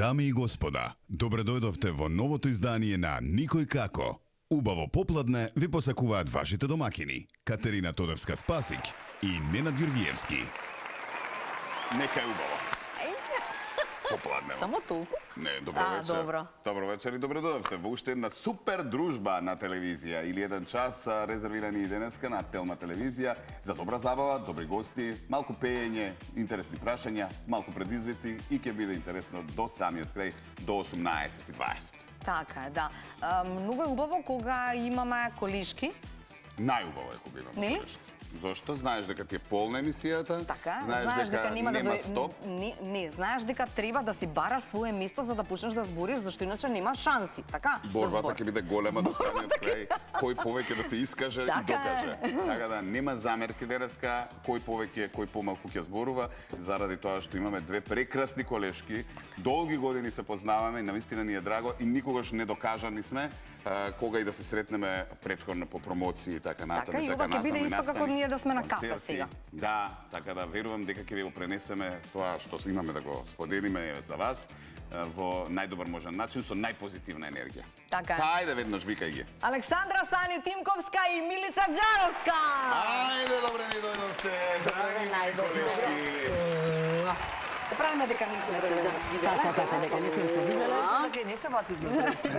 Дами и господа, добре дојдовте во новото издание на Никој како. Убаво попладне ви посакуваат вашите домакини Катерина Тодорска-Спасик и Ненад Ѓургиевски. Нека е убаво. Попладне. Само толку? Не, добро вечер. Добро. Добро вечер и добре дојдовте во уште една супер дружба на телевизија или еден час резервирани и денеска на Телма телевизија за добра забава, добри гости, малку пеење, интересни прашања, малку предизвици и ќе биде интересно до самиот крај, до 18:20. Така е, да. Многу е убаво кога имаме колишки. Најубаво е кога имаме Нели? колишки. Зошто? Знаеш дека ти е полна емисијата, Така, знаеш дека нема стоп. Не, знаеш дека треба да си бараш свое место за да почнеш да збориш, зашто иначе нема шанси, така? Борбата ќе биде голема до самиот крај, кој повеќе да се искаже и докаже. Така да нема замерки денеска, кој повеќе, кој помалку ќе зборува, заради тоа што имаме две прекрасни колешки, долги години се познаваме и навистина ни е драго и никогаш не докажани сме кога и да се сретнеме претходно по промоции и така натаму. Така и ова ќе биде исто како ние да сме на кафе сега. Да, така да верувам дека ќе ви го пренесеме тоа што имаме да го споделиме за вас во најдобар можен начин со најпозитивна енергија. Така е. Ајде веднаш викај ги. Александра Сани Тимковска и Милица Џаровска. Ајде, добре ни дојдовте, драги колешки. Се правиме дека не сме се виделе. Така, дека не сме се виделе. Дека не се бацивме.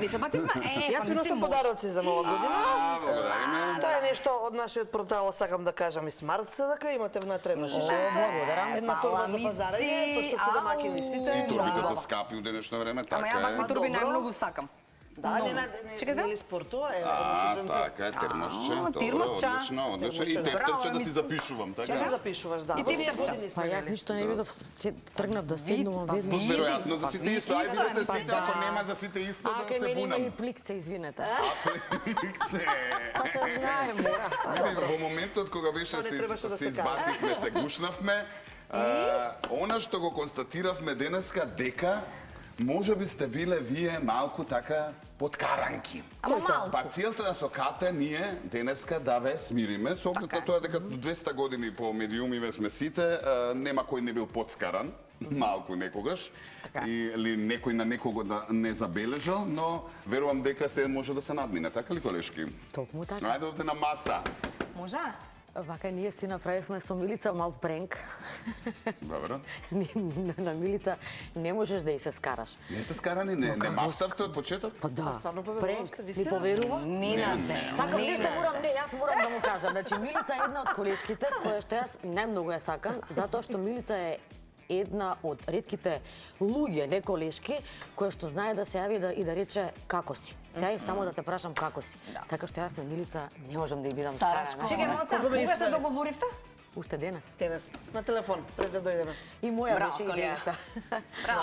Не се бацивме? Јас ви носам подароци за нова година. Благодариме. Тоа е нешто од нашиот портал, сакам да кажам и Смарт СДК, имате внатре една шишица. Благодарам. Една торба за пазарење, пошто сте домакини сите. И турбите се скапи у денешно време, Ама ја така е. макар турби најмногу сакам. Да, не спортува, е. Така е, термосче, добро, термосче. одлично. И тефтерче да си запишувам, така? Ќе се запишуваш, да. И тефтерче. Па јас ништо не видов, тргнав да седнувам веднаш. Веројатно за сите исто, ајде да се сите, ако нема за сите исто да се мене има бунам. и пликце, извинете. Пликце. Па се знае, мора. Види, во моментот кога беше не требаше да се се избацивме, се гушнавме, она што го констатиравме денеска дека може би сте биле вие малку така подкаранки. Ама малку. Па целта да со Кате ние денеска да ве смириме, со оглед на тоа дека 200 години по медиумиве сме сите, нема кој не бил подскаран, малку некогаш, или некој на некого да не забележал, но верувам дека се може да се надмине, така ли колешки? Токму така. Ајде овде на маса. Може? Вака ние си направивме со Милица мал пренк. Добро. На Милица не можеш да ја се скараш. Не сте скарани, не мавставте од почеток? Па да, стварно пренк. поверувавте, ви Ми сте? поверува? Не. Сакам нешто јас морам да му кажам. Значи Милица е една од колешките која што јас најмногу ја сакам, затоа што Милица е една од ретките луѓе, не колешки, која што знае да се јави и да рече како си. Се јавив само да те прашам како си. Така што јас на Милица не можам да ја бидам скарана. Чекај, моца, кога се договоривте? Уште денес. Денес, на телефон, пред да дојдеме. И моја Браво, беше Колија. идејата.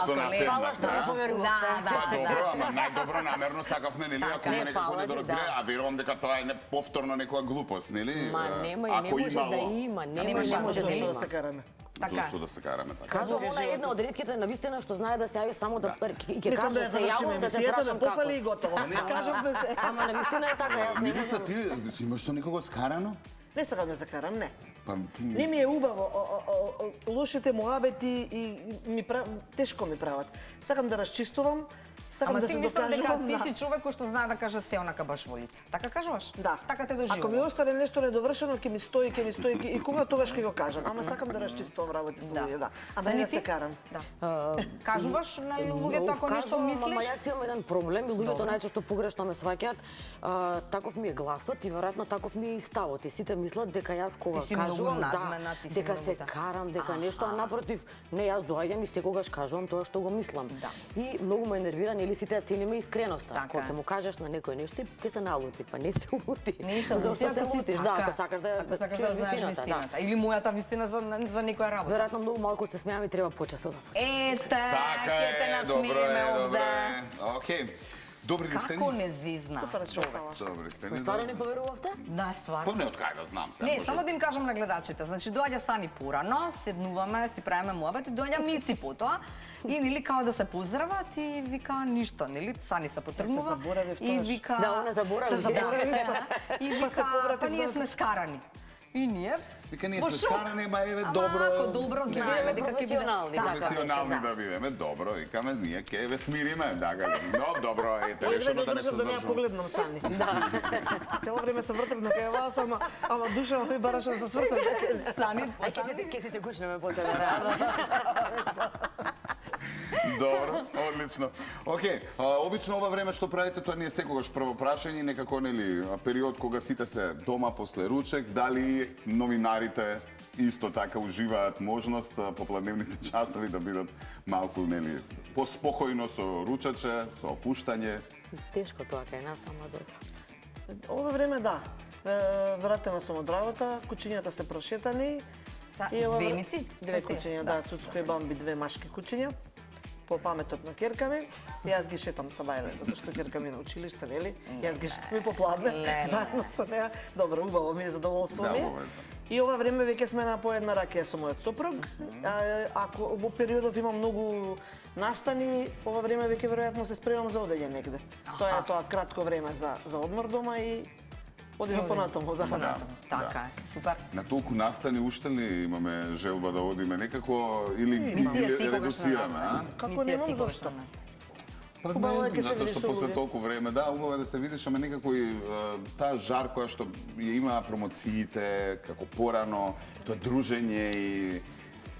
Што наседна, Фала што ме поверувавте. Па добро, ама најдобро намерно сакавме, нели, ако има не, некој фала ходи да ви, разбере, да. а верувам дека тоа е повторно некоја глупост, нели? Ма нема и не Ако може да имало. има, Нема нема и не шанс може да Зошто да има. се караме? Така. Зошто да се караме така? Кажувам, она е една од ретките навистина што знае да се јави само да и ќе Мислам да каже ја се јавувам да се емисијата, прашам да како пофали и си. готово. Не кажам да се... Ама навистина е така, јас не Милица, можам. ти си имаш со некого скарано? Не сакам да се карам, не. Па, Не ми е убаво, лошите муабети и тешко ми прават. Сакам да расчистувам, сакам Ама да ти се мислам дека докажувам. ти си човек кој што знае да каже се онака баш во лице. Така кажуваш? Да. Така те доживувам. Ако ми остане нешто недовршено, ќе ми стои и кога тогаш ќе го кажам. Ама сакам да расчистувам работи со луѓе, да. Ама не се карам. Да. Кажуваш на луѓето ако нешто Ама мислиш? јас имам еден проблем и луѓето најчесто погрешно ме сваќаат. Таков ми е гласот и веројатно таков ми е и ставот. И сите мислат дека јас кога Ти си многу кажувам, надмена, ти си дека многу, се да. карам, дека нешто, а напротив, не, јас доаѓам и секогаш кажувам тоа што го мислам. Да. И многу ме нервира нели сите цениме искреноста. Така Кога е. ќе му кажеш на некој нешто, ќе се налути, па не се лути. Не се лути, Зошто се ако си лутиш? Да, така. ако сакаш да Ако сакаш чуеш да знаеш вистината, да. вистината. Или мојата вистина за некоја работа. Веројатно многу малку се смеам и треба почесто да почнем. Ете, Така ќе те е, добро насмееме е, добро овде. е. Океј. Добри ли сте Како ни? не звизна? Супер, човек. Добри сте ни. Стварно не поверувавте? Да, стварно. Па не од кај да знам. сега Не, може- само да им кажам на гледачите. Значи, доаѓа Сани порано, седнуваме, си правиме муабет и доаѓа Мици потоа. И нели као да се поздрават и вика ништо, нели? Сани се потргнува. заборавив И тоаш. вика... Да, она заборави. Се заборави, И па се вика, повратив па ние назад. сме скарани. И ние... Вика, ние во сме шок. скарани, ма еве Ама добро. ако добро Ќе знаеме бидеме дека ќе професионални, биде- така професионални беше, да. да бидеме, добро, викаме, ние ќе ве смириме, така. Но добро, ете, решено да не се да не ја задржуваме. погледнам Сани. Да. Цело време се вртев на кај вас, ама душа ми бараше да се свртам. Сани, Ај ќе се кучнеме после реално. Добро, одлично. Океј, обично ова време што правите, тоа не е секогаш прво прашање, некако нели период кога сите се дома после ручек, дали новинарите исто така уживаат можност попладневните часови да бидат малку нели поспокојно со ручаче, со опуштање. Тешко тоа кај нас, ама добро. Ова време да. Вратена сум од работа, кучињата се прошетани. И ова- Две мици? Две кучиња, да, Цуцко и Бамби, две машки кучиња. По паметот на керка ми, јас ги шетам со бајле, затоа што керка ми на училиште, нели? Јас ги шетам и попладне, Леле. заедно со неа. Добро, убаво ми е, задоволство Да, ми е. убаво е. И ова време веќе сме на по една ракија со мојот сопруг. Ако во периодов имам многу настани, ова време веќе веројатно се спремам за одење негде. Тоа е тоа кратко време за одмор дома и одиме понатаму, да. Да. Така е, супер. На толку настани уште ли имаме желба да одиме некако или Мици е секогаш на редуцираме, а? нас. Како Мици е немам, секогаш зашто? на нас. Па Хубаво не е знам, ке се затоа видиш што со после луѓе. толку време, да, убаво е да се видиш, ама некако и таа жар која што ја има промоциите, како порано, тоа дружење и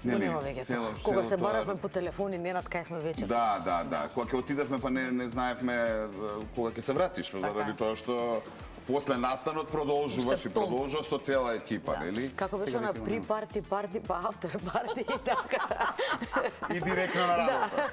Но нема веќе тоа. Кога се баравме по телефони, Ненад, кај сме вечер? Да. Кога ќе отидевме, па не знаевме кога ќе се вратиш, заради тоа што после настанот продолжуваш Уште и продолжуваш со цела екипа, нели? Како беше на при-парти, па автор-парти и така. И директно на работа.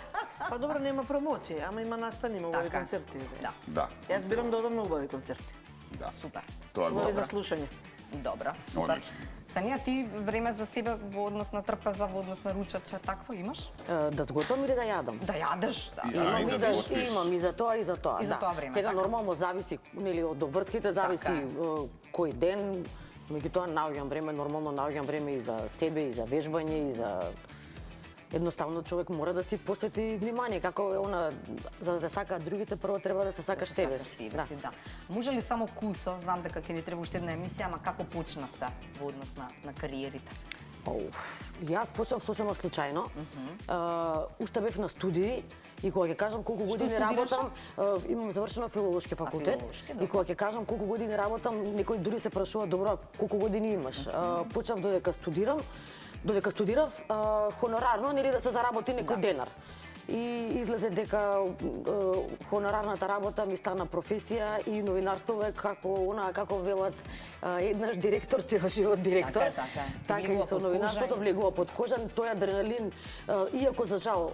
Па добро, нема промоција, ама има настани, има убави Така. концерти. Да, Да, Јас бирам да одам на убави концерти. да. супер. Тоа е Убави добро. за слушање. Добро, супер. Одлично. Санија, ти време за себе во однос на трпеза, во однос на ручаче, такво имаш? Да сготвам или да јадам? Да јадеш, да. И- Имам да и за сготвиш. имам и за тоа и за тоа. И за да. тоа време, Сега така. нормално зависи нели од врските зависи Така е. кој ден, меѓутоа наоѓам време, нормално наоѓам време и за себе и за вежбање и за едноставно човек мора да си посвети внимание, како е она за да сакаат другите, прво треба да се сакаш себе си. Да. Да. Може ли само кусо, знам дека ќе ни треба уште една емисија, ама како почнавте во однос на кариерите? Јас почнав сосема случајно. Уште бев на студии и кога ќе кажам колку години студираше? работам, имам завршено филолошки факултет. филолошки, И кога ќе кажам колку години работам, некој дури се прашува, добро, колку години имаш? Почнав додека студирав, хонорарно, нели да се заработи некој денар. И излезе дека хонорарната работа ми стана професија и новинарство е како велат еднаш директор, цел живот директор. Така е. Така Влегува и со под новинарството кожа. влегува под кожа, тој адреналин, иако за жал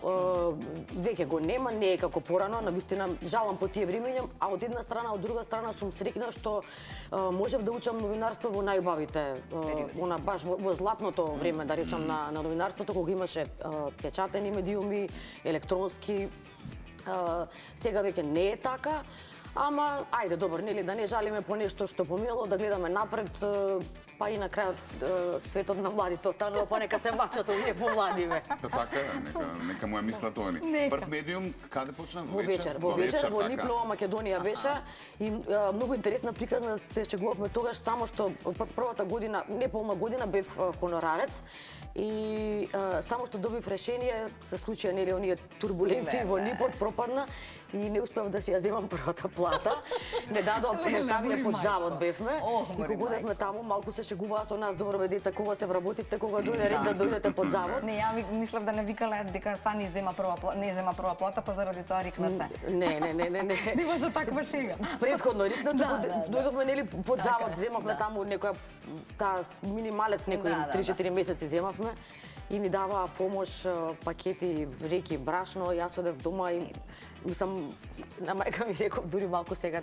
веќе го нема, не е како порано, навистина жалам по тие времења, а од една страна, од друга страна сум среќна што можев да учам новинарство во најубавите, она баш во златното време, да речам, на новинарството, кога имаше печатени медиуми, електронски. Сега веќе не е така, ама ајде добро, нели да не жалиме по нешто што поминало, да гледаме напред, па и на крајот светот на младите останува, па нека се мачат овие помладиве. Па така е, нека му ја мислат они. Нека. Прв медиум, каде почна? Во вечер, во така. Нип Нова Македонија беше и многу интересна приказна, се шегувавме тогаш, само што првата година, неполна година бев хонорарец и само што добив решение, се случија нели оние турбуленции во Нипот, пропадна и не успев да си ја земам првата плата. Не дадоа, не ставија под завод бевме и кога одевме таму малку се шегуваа со нас, добро бе деца, кога се вработивте, кога дојде ред да дојдете под завод. Не, ја мислев да не викале дека Сани зема прва плата, не зема прва плата, па заради тоа рекна се. Не. Имаше таква шега. Предходно ритно, туку Да. дојдовме нели под Така завод, е, земавме да. таму некоја таа минималец некои Да. 3-4 месеци земавме и ни даваа помош, пакети, реки, брашно. Јас одев дома и мислам, на мајка ми реков, дури малку сега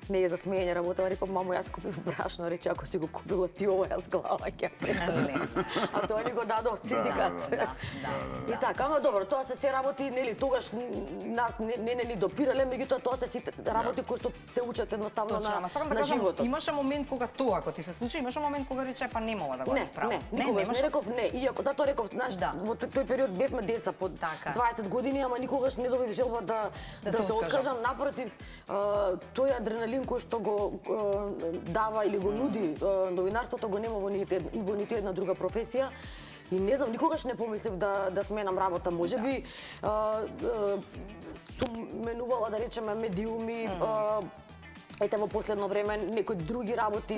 не е за смеење работа, реков, мамо, јас купив брашно, рече, ако си го купила ти ова, јас глава ќе пресачам. А тоа ни го дадо од синдикат. И така, ама добро, тоа се работи, нели, тогаш нас не ни допирале, меѓутоа тоа се сите работи кои што те учат едноставно на животот. Имаше момент кога тоа, ако ти се случи, имаше момент кога рече, па не мога да го направам. Не, никогаш не реков не. Иако затоа реков, знаеш, во тој период бевме деца по 20 години, ама никогаш не добив желба да се откажам. Напротив, тој адреналин кој што го дава или го нуди новинарството го нема во нити една друга професија. И не знам, никогаш не помислив да сменам работа. Можеби сум менувала, да речеме, медиуми, ете во последно време некои други работи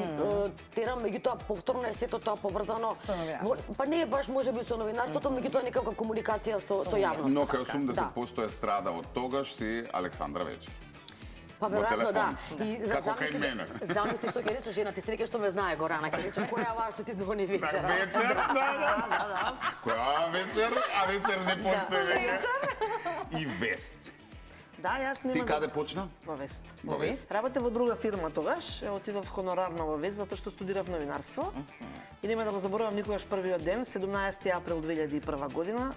терам, меѓутоа повторно е сето тоа поврзано. Па не е баш можеби со новинарството, меѓутоа некаква комуникација со јавноста. Но кај сум да се постоја страда од тогаш си Александра Вечер. Па веројатно да. И замисли што ќе речеш, жена ти среќа што ме знае Горана, ќе рече која ова што ти звони вечер. Вечер, да. Која вечер, а вечер не постои веќе. И Вест. Да, јас нема. Ти каде почна? Во Вест. Во Вест. Работев во друга фирма тогаш, отидов хонорарно во Вест затоа што студирав новинарство. И нема да го заборавам никогаш првиот ден, 17 април 2001 година.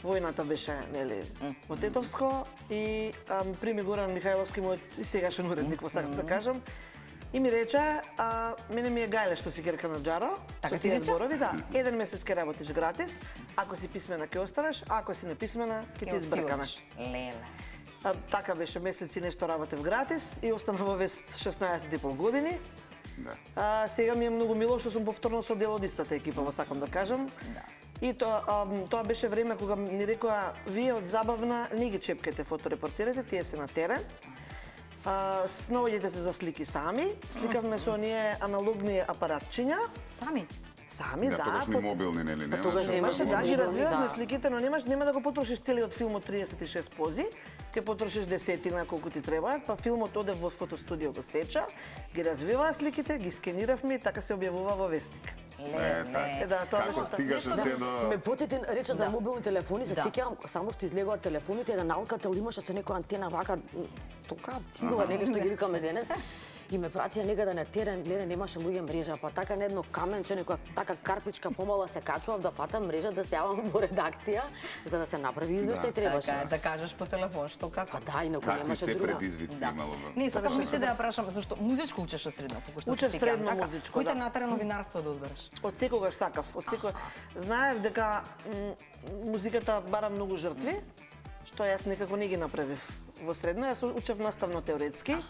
Војната беше, нели, во Тетовско и прими Горан Михајловски, мојот сегашен уредник, во сакам да кажам, и ми рече, мене ми е гајле што си керка на Джаро, со тие зборови, да, 1 месец ке работиш гратис, ако си писмена ке останеш, ако си неписмена ке ти избркаме. Леле. Така беше, месец и нешто работев гратис и останав во Вест 16,5 години. Да. Сега ми е многу мило што сум повторно со дел од истата екипа, во сакам да кажам. И тоа беше време кога ни рекоа, вие од забавна не ги чепкате фоторепортирате, тие се на терен. Снаоѓете се за слики сами. Сликавме со оние аналогни апаратчиња. Сами, да. Тогаш ни мобилни, нели, немаше. Тогаш немаше, да, ги развивавме сликите, но нема да го потрошиш целиот филм од 36 пози, ќе потрошиш десетина колку ти требаат, па филмот оде во фотостудио го сеча, ги развиваа сликите, ги скениравме и така се објавува во Вестник. Да, тоа како стигаше се до... Ме потсети, рече за мобилни телефони, се сеќавам, само што излегоа телефоните, еден алкател имаше со некоја антена вака, токав цигла, нели што ги викаме денес. И ме пратија некаде на терен, леле немаше луѓе мрежа, па така на едно каменче, некоја така карпичка помала се качував да фатам мрежа, да се јавам во редакција, за да се направи извештај требаше. Така, да кажеш по телефон, што како. Па да, инаку немаше се друга. предизвици имало. Не, сакам мисли да ја прашам, зашто музичко учеше средно, колку што Учев средно музичко, Кој да. те натера новинарство да одбереш? Од секогаш сакав, од секогаш. Знаев дека музиката бара многу жртви, што јас некако не ги направив во средно. Јас учев наставно теоретски.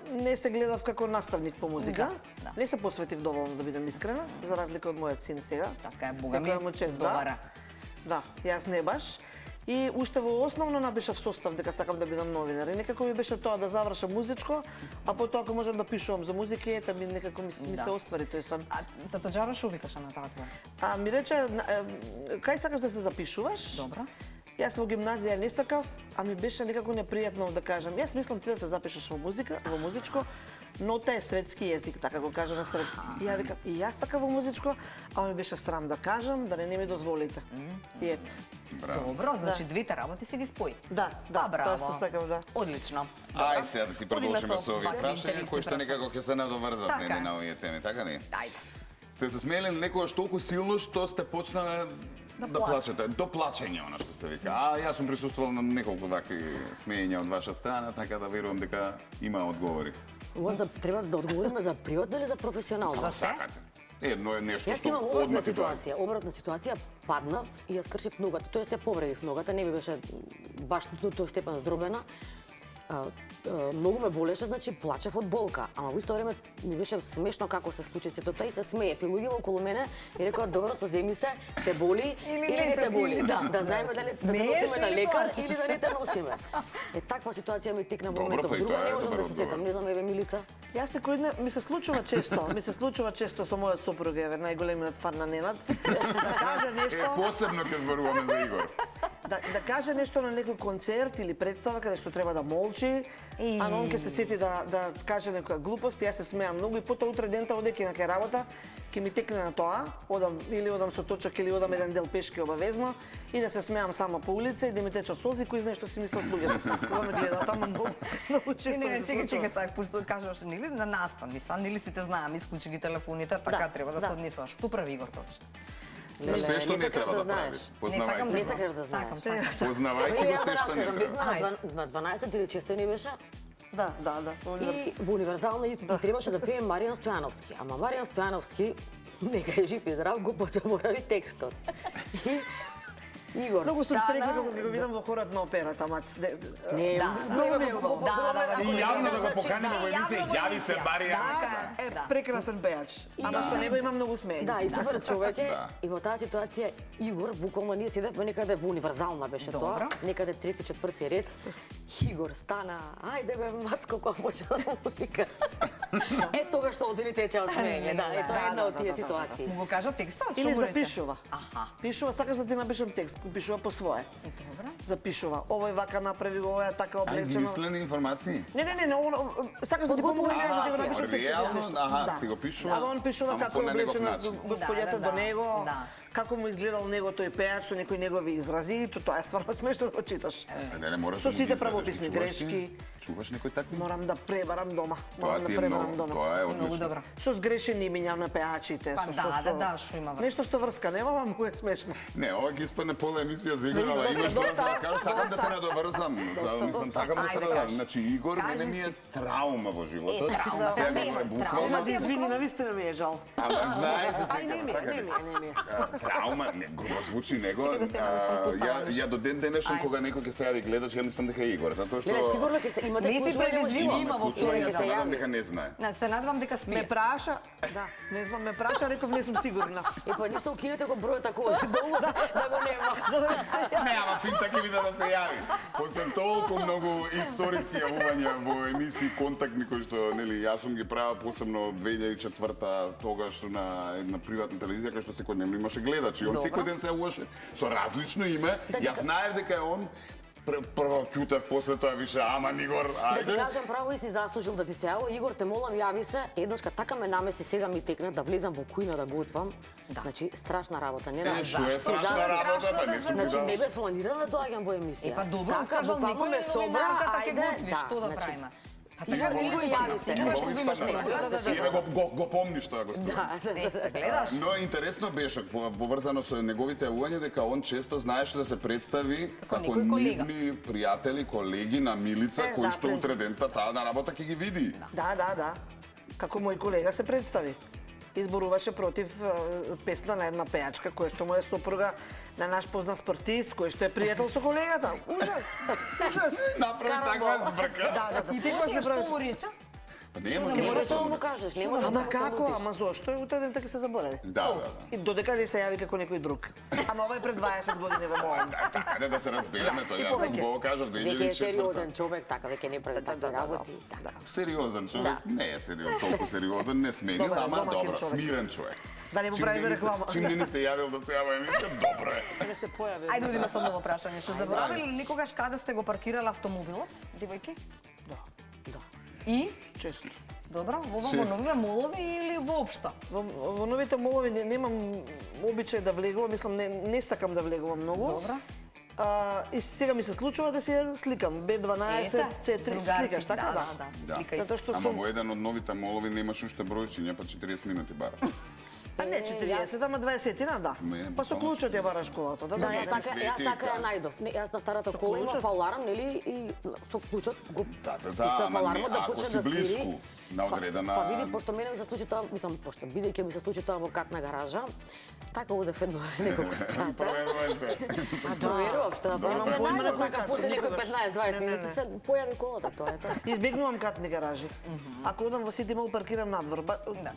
Не се гледав како наставник по музика. Не се посветив доволно, да бидам искрена, за разлика од мојот син сега. Така е, бога ми, добара. Да, јас не баш. И уште во основно напишав состав дека сакам да бидам новинар. И некако ми беше тоа да завршам музичко, а потоа ако можам да пишувам за музика, ета ми некако ми се оствари тој сон. А тато Джаро шо викаше на таа твоја? Ми рече, кај сакаш да се запишуваш? Добро. Јас во гимназија не сакав, а ми беше некако непријатно да кажам. Јас мислам ти да се запишеш во музика, во музичко, нота е светски јазик, така го кажа на српски. И ја викам, и јас сакам во музичко, а ми беше срам да кажам, да не ми дозволите. И ете. Добро, значи двете работи се ги спои. Да, браво. тоа што сакам, да. Одлично. Ај сега да си продолжиме со овие прашања кои што интересни некако ќе се надоврзат нели на овие теми, така не? Ајде. Сте се смееле некогаш толку силно што сте почнале да плачете, до плачење, она што се вика. Јас сум присуствувал на неколку такви смеења од ваша страна, така да верувам дека има одговори. Треба да одговориме за пријатно или за професионално? За се? Сакате. Едно е нешто Јас што имам одма обратна ситуација, паднав и ја скршив ногата, тоест ја повредив ногата, не ми беше баш до тој степен здробена. Многу ме болеше, значи плачев од болка, ама во исто време ми беше смешно како се случи сето тоа и се смеев. И луѓе околу мене и рекоа добро, соземи се, те боли или не те боли. Да знаеме дали да те носиме на лекар или да не те носиме. Таква ситуација ми текна во моментов. Друга не можам да се сетам, не знам, еве Милица. Јас секој ден ми се случува често со мојот сопруг, еве најголемиот фан на Ненад, да каже нешто. Посебно ќе зборуваме за Игор. Да каже нешто на некој концерт или представа каде што треба да молчи, а он ќе се сети да каже некоја глупост, јас се смеам многу и потоа утре дента одејќи на кај работа, ќе ке ми текне на тоа, одам со точак или одам еден дел пешки обавезно и да се смеам сама по улица и да ми течат солзи кои знае што си мислат луѓето. Кога ме гледаат, тама многу често Не, ми се чекај, случува. сега пушто кажеш, нели на настани са, нели сите знаеме, исклучи ги телефоните, така Да, треба да да. се однесуваш. Што прави Игор Товче? Се што не треба да прави. сакам Не да сакаш да знаеш. Познавајќи го се што не треба. На 12 или 6 ни беше Да. и во универзална и требаше да пеем Маријан Стојановски. Ама Маријан Стојановски, нека е жив и здрав, го позаборави текстот. И Игор Многу сум стана... среќна кога го видам во хорот на операта, ама Не, Да, го поздраваме. И јавно да го поканим во емисија, јавно во јави се емисија. Маријан. е прекрасен пејач. Ама со него има многу смења. Да, и супер човек е. Да. И во таа ситуација Игор, буквално ние седевме некаде во универзална беше Добро. тоа, некаде трети, четврти ред. Игор стана, ајде бе мацко, кога почна да му вика. Е тогаш што одини тече од смење, да, е тоа е една од тие ситуации. Му го кажа текстот, што Или му рече? запишува. Аха. Пишува, сакаш да ти напишам текст, пишува по свое. Добра. Запишува. Овој вака направи го, ова е така А облечено. измислени информации? Не, сакаш да ти помогнам јас да ти го напишам текст. реално, аха, ти го пишува, Ама он пишува ама како по е на негов облечена начин. господјата Да, до него, да. како му изгледал него тој пејач со некои негови изрази, тоа е стварно смешно да го читаш. Не мораш Со да му сите ги изгледаш, правописни чуваш грешки. ги? Чуваш некој такви? Морам да пребарам дома. Тоа Морам ти да е пребарам многу, дома. тоа е Многу одлично. добро. Со сгрешени имиња на пејачите, Па со да, што има врска. Нешто што врска нема, ама многу е смешно. Не, ова ги испадне пола емисија за Игор, ала Доста, имаш тоа доста, да скажеш, сакам да се доста. надоврзам. Мислам, сакам да се Ајде, надоврзам. кажи. Значи, Игор, мене ми е траума во животот. Сега Не, говорам траума буквално. Да извини, навистина ми е жал. Ама знае се Ај, не сега, ми е, така не ли? ми е, не ми е. Траума, не, го звучи него. Чекай да те малку Ја до ден денешен кога некој ќе се јави гледаш, ја мислам дека е Игор, затоа што Не, сигурно ќе се имате Не си вклучување во предвидливо. живо. Има во вклучување, ќе се се надам јави. дека не знае. Не, се надевам дека Ме спие. праша, да, не знам, ме праша, реков не сум сигурна. Е, па ништо укинете го бројот ако долу да го нема. За да се ја. Не, ама финта ќе биде да се јави. После толку многу историски јавувања во емисии контактни кои што, нели, јас сум ги правил посебно 2004-та, тогаш на една приватна телевизија кај што секојдневно имаше гледачи. Он Добро. секој ден се јавуваше со различно име. Јас знаев дека е он. Прво ќутев, после тоа више, ама Игор, Да ти ајде. кажам право и си заслужил да ти се јави. Игор, те молам, јави се. Еднашка така ме намести, сега ми текна да влезам во кујна да готвам. Значи, страшна работа. Не Е, што е Си страшна заслужил. работа, па да не се сум Значи, видел. не бе планирала да доаѓам во емисија. Па добро, така, кажал буквално никој ме собра, новинарката ќе ајде, готвиш, што да значи, правиме? Па Игор, така Игор, не јави се. Секогаш Убаво кога имаш испадна. проблем, Еве го помниш тоа, господин. Ете, гледаш? Но интересно беше поврзано со неговите јавувања дека он често знаеше да се представи како некој колега. нивни пријатели, колеги на Милица Е, кои да, што пред- утре дента таа на работа ќе ги види. Да. Како мој колега се представи. Изборуваше против песна на една пејачка која што му е сопруга на наш познат спортист, кој што е пријател со колегата. Ужас. Направи таква збрка. Да. И Секогаш после не што правиш. му рече? Па нема, Не нема можеш што да му да- кажеш, не можеш Ама да како? Ама зошто? Утре ден така се заборави. Да. И додека ли се јави како некој друг. Ама ова е пред 20 години во мојот. Ајде да се разбереме, тоа јас повеќе. го кажав Веќе е сериозен 2004. човек, така, веќе не прави такви работи. Така. Сериозен човек, Да. не е сериозен, толку сериозен, не сменил, Добар, ама домаќин добро, човек. смирен човек. Да не му Чим правиме не ни се- реклама. Чим не ни се јавил да се јава емисија, добро е. Да се појави. Ајде одиме со ново прашање. Се заборавили ли никогаш каде сте го паркирале автомобилот, девојки? Да, И? често. Добро, во Често. новите молови или воопшто? Во новите молови немам обичај да влегувам, мислам не сакам да влегувам многу. Добро. И сега ми се случува да се сликам. B12, C3, другарки, сликаш, така да. Да. Сликај Затоа се. што Ама сум... во еден од новите молови немаш уште бројчиња, па 40 минути бара. А не 40, ама 20-тина, да. Не, Па со буквално клучот ја бараш колата, да. Да, Не, јас ти така, свети, јас така ја да. најдов. Не, јас на старата Со кола имав клучот? аларм, нели, и со клучот го Да, стиснав ама алармот да ако почне си да свири. блиску на одредена- Па види, пошто мене ми се случи тоа, мислам, пошто бидејќи ми се случи тоа во катна гаража, така одев едно неколку страта. Проверуваше. А проверував што да правам, Добро, не најдов добро. така после некои 15-20 Не, не, минути не. се појави колата, тоа е тоа. Избегнувам катни гаражи. Ако одам во Сити Мол, паркирам надвор.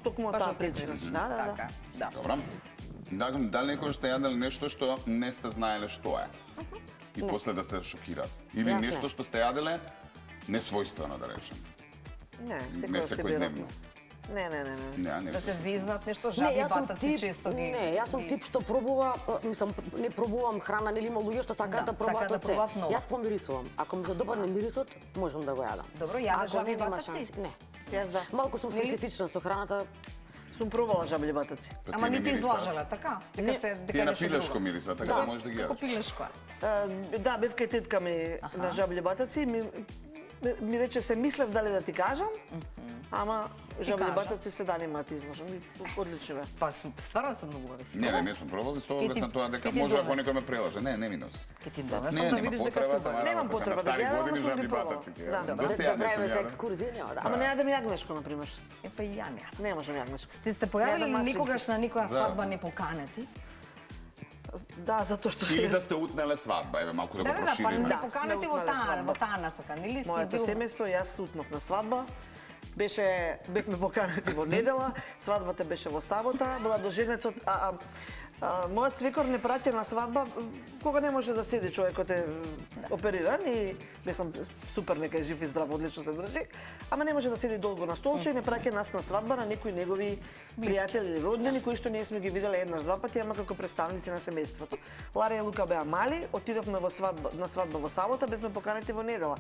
Токму Баш таа од тие причина. причини. Да. Така, да. Добро. Дали некој сте јадел нешто што не сте знаеле што е? И после да сте шокират. Или Јас не. нешто што сте јаделе несвојствено, да речем. Не, Не секој се секојдневно. Не. Не Да те зизнат нешто, Не, жаби, јас сум батаци тип, често ги... не, јас сум тип што пробува, мислам, не пробувам храна, нели има луѓе што сакаат Да, да пробаат сакаат од да се. пробаат ново. Јас помирисувам. Ако ми се допадне мирисот, можам да го јадам. Добро, јадеш Ако жаби не, нема батаци? шанси. Не. Јас да. Малку сум специфична со храната. Сум пробала жаблji батаци. Па Ама ти не ти мириса? излажала, така? Ти Дека е на нещо пилешко друго. мириса, така да можеш да ги Како јадеш. пилешко. Да, бев кај тетка ми на жаблji батаци, ми рече се мислев дали да ти кажам, ама жаблji кажа. батаци се дали мати изложам. Одлично бе. Па стварно се многу убави. Не сум пробал со И оглед ти- на тоа дека и ти може ако донес. некој ме прелаже. Не минус. Ке ти донесам Не, да нема видиш дека потреба, се убави. тама Немам работа, се потреба да на стари гледам, години ама сум жабли ги пробала. батаци. Да. Доста Да јадеш правиме за јадам. екскурзија, нема да. Ама не јадем јагнешко, например. Па и ја не. Не можам јагнешко. Сте се појавили Јадам ли маслинки. никогаш на никоја Да. свадба непоканети? Да, затоа што Или да сте утнеле свадба, еве малку да го Па прошириме. не Да, поканети сме во утнале свадба. во таа насока, нели си Моето бил... семејство, јас се утнав на свадба. Бевме поканети во недела, свадбата беше во сабота, била до женецот, мојот свекор не праќа на свадба кога не може да седи човекот е опериран и бе сум супер, нека е жив и здрав, одлично се држи, ама не може да седи долго на столче и не праќа нас на свадба на некои негови пријатели или роднини кои што ние сме ги виделе еднаш два пати, ама како представници на семејството. Лара и Лука беа мали, отидовме на свадба во сабота, бевме поканети во недела.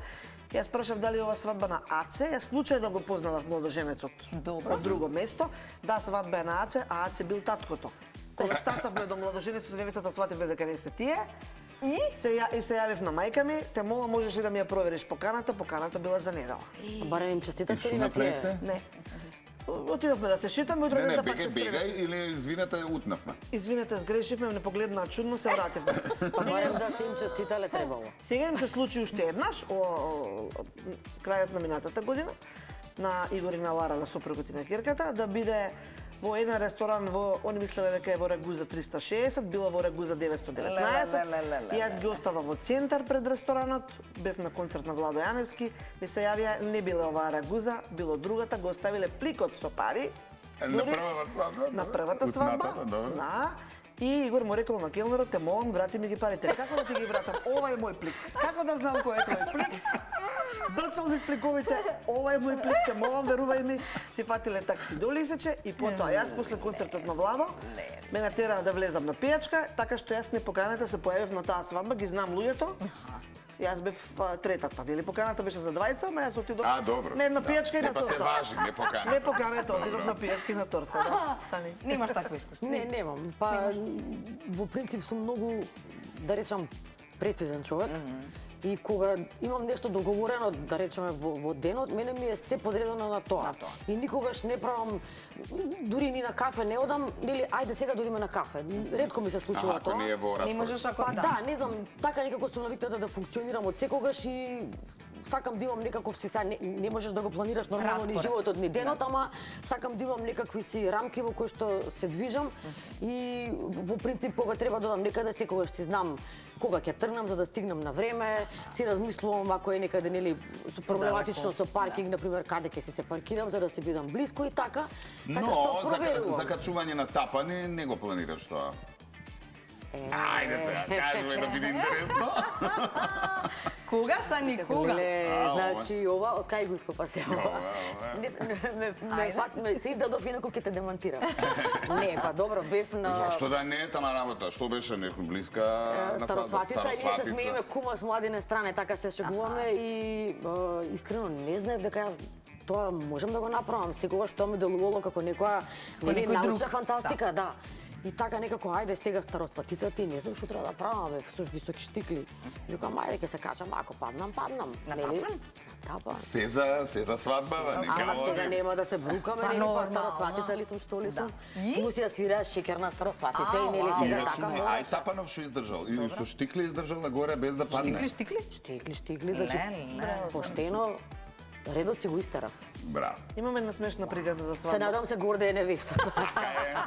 Јас прашав дали ова свадба на Аце, јас случајно го познавав младоженецот Добро. од друго место. Да, свадба е на Аце, а Аце бил таткото. Кога стасавме до младоженецот, невестата свативме дека не се тие. И се јавив на мајка ми, те молам можеш ли да ми ја провериш поканата, поканата била за недела. Барем им честитавте И и на шо направивте? тие. Не. Отидовме да се шитаме, утре Не, да пак бегај, се спремаме. бегај или извинете, утнавме. Извинете, сгрешивме, не погледнаа чудно, се вративме. Барем да сте им честитале требало. Сега им се случи уште еднаш, крајот на минатата година, на Игор и на Лара, на сопругот и на ќерката, да биде во еден ресторан они мислеле дека е во Рагуза 360, била во Рагуза 919. И јас ги остава во центар пред ресторанот, бев на концерт на Владо Јаневски, ми се јавија, не биле оваа Рагуза, било другата, го оставиле пликот со пари. На првата свадба? На првата свадба. Утнатата, добро. Да. И Игор му рекол на келнерот, те молам, врати ми ги парите. Како да ти ги вратам? Ова е мој плик. Како да знам кој е твој плик? Брцал ми спликовите, ова е мој плик, те молам, верувај ми. Си фатиле такси до Лисече и потоа јас после концертот на Владо ме натераа да влезам на пијачка, така што јас непоканата се појавив на таа свадба, ги знам луѓето. Јас бев третата, нели поканата беше за двајца, ама јас отидов Добро. на една пијачка и на Па се торта. важи, не поканата. Не поканата, отидов на пијачка и на торта, да. Стани. Немаш такво искуство. Не, немам. Па, во принцип сум многу, да речам, прецизен човек. И кога имам нешто договорено, да речеме, во денот, мене ми е се подредено на тоа. И никогаш не правам, дури ни на кафе не одам, нели, ајде сега да одиме на кафе. Ретко ми се случува Ако тоа. не е во Не распоред. можеш ако Па да, не знам, така некако сум навикната да функционирам од секогаш и сакам да имам некаков си сега не можеш да го планираш нормално ни Распоред. животот ни денот, ама сакам да имам некакви си рамки во кои што се движам и во принцип кога треба да одам некаде секогаш си знам кога ќе тргнам за да стигнам на време, си размислувам ако е некаде нели проблематично со паркинг, на пример, каде ќе се паркирам за да се бидам блиско и така. Така што Но, проверувам. за качување на тапане не го планираш тоа. Ајде сега, кажуваме да биде интересно. Кога са ни кога? Леле, значи ова од кај го ископа се ова? Ова. Ме се издадов инаку ќе те демантирам. Не, па добро, бев на Зашто да не е тама работа? Што беше некој блиска на Старосватица и ние се смееме кума с младине стране, така се шегуваме и искрено не знаев дека јас тоа можам да го направам. Секогаш тоа ми делувало како некоја нели некој друг. научна фантастика, да. И така некако, ајде сега старосватицата и не знам што треба да правам, бе, со високи штикли. И викам, ајде ќе се качам, ако паднам, нели? На тапан? Се за свадба, да, нека Ама сега оди. нема да се брукаме, Па, нели, па нормално. старосватица ли сум, што ли сум? И? Ту си ја свира шекерна старосватица и нели сега Иначе така не, можеш. ај Тапанов што издржал. И со штикли издржал нагоре без да падне. Штикли? Штикли, значи Не. поштено редот си го истерав. Браво. Имам една смешна приказна за Се свадба. надам се горде е невестата.